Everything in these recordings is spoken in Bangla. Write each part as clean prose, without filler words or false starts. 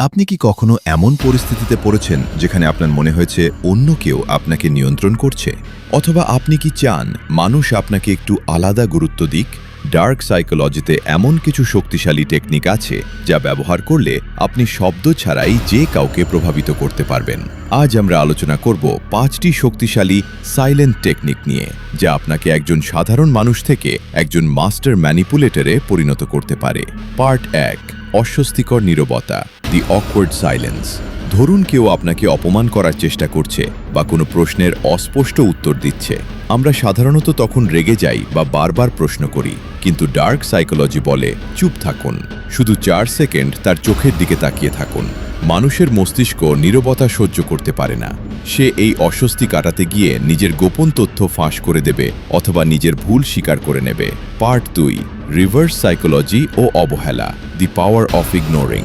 আপনি কি কখনো এমন পরিস্থিতিতে পড়েছেন যেখানে আপনার মনে হয়েছে অন্য কেউ আপনাকে নিয়ন্ত্রণ করছে? অথবা আপনি কি চান মানুষ আপনাকে একটু আলাদা গুরুত্ব দিক? ডার্ক সাইকোলজিতে এমন কিছু শক্তিশালী টেকনিক আছে যা ব্যবহার করলে আপনি শব্দ ছাড়াই যে কাউকে প্রভাবিত করতে পারবেন। আজ আমরা আলোচনা করব 5টি শক্তিশালী সাইলেন্ট টেকনিক নিয়ে, যা আপনাকে একজন সাধারণ মানুষ থেকে একজন মাস্টার ম্যানিপুলেটরে পরিণত করতে পারে। পার্ট 1, অস্বস্তিকর নীরবতা, দি অকওয়ার্ড সাইলেন্স। ধরুন কেউ আপনাকে অপমান করার চেষ্টা করছে বা কোনো প্রশ্নের অস্পষ্ট উত্তর দিচ্ছে। আমরা সাধারণত তখন রেগে যাই বা বারবার প্রশ্ন করি, কিন্তু ডার্ক সাইকোলজি বলে চুপ থাকুন, শুধু 4 সেকেন্ড তার চোখের দিকে তাকিয়ে থাকুন। মানুষের মস্তিষ্ক নীরবতা সহ্য করতে পারে না। সে এই অস্বস্তি কাটাতে গিয়ে নিজের গোপন তথ্য ফাঁস করে দেবে অথবা নিজের ভুল স্বীকার করে নেবে। পার্ট 2, রিভার্স সাইকোলজি ও অবহেলা, দি পাওয়ার অফ ইগনোরিং।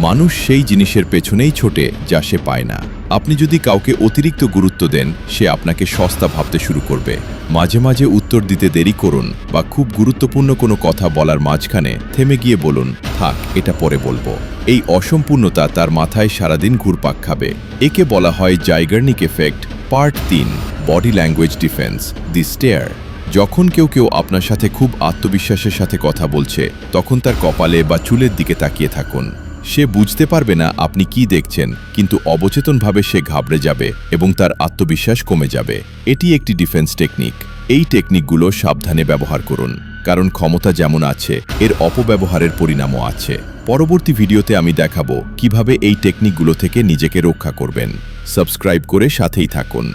মানুষ সেই জিনিসের পেছনেই ছোটে যা সে পায় না। আপনি যদি কাউকে অতিরিক্ত গুরুত্ব দেন, সে আপনাকে সস্তা ভাবতে শুরু করবে। মাঝে মাঝে উত্তর দিতে দেরি করুন বা খুব গুরুত্বপূর্ণ কোনো কথা বলার মাঝখানে থেমে গিয়ে বলুন, থাক, এটা পরে বলবো। এই অসম্পূর্ণতা তার মাথায় সারাদিন ঘুরপাক খাবে। একে বলা হয় Zeigarnik effect. Part 3, body language defence, the stare. যখন কেউ আপনার সাথে খুব আত্মবিশ্বাসের সাথে কথা বলছে, তখন তার কপালে বা চুলের দিকে তাকিয়ে থাকুন। সে বুঝতে পারবে না আপনি কি দেখছেন, কিন্তু অবচেতনভাবে সে ঘাবড়ে যাবে এবং তার আত্মবিশ্বাস কমে যাবে। এটি একটি ডিফেন্স টেকনিক। এই টেকনিকগুলো সাবধানে ব্যবহার করুন, কারণ ক্ষমতা যেমন আছে, এর অপব্যবহারের পরিণামও আছে। পরবর্তী ভিডিওতে আমি দেখাবো কিভাবে এই টেকনিকগুলো থেকে নিজেকে রক্ষা করবেন। সাবস্ক্রাইব করে সাথেই থাকুন।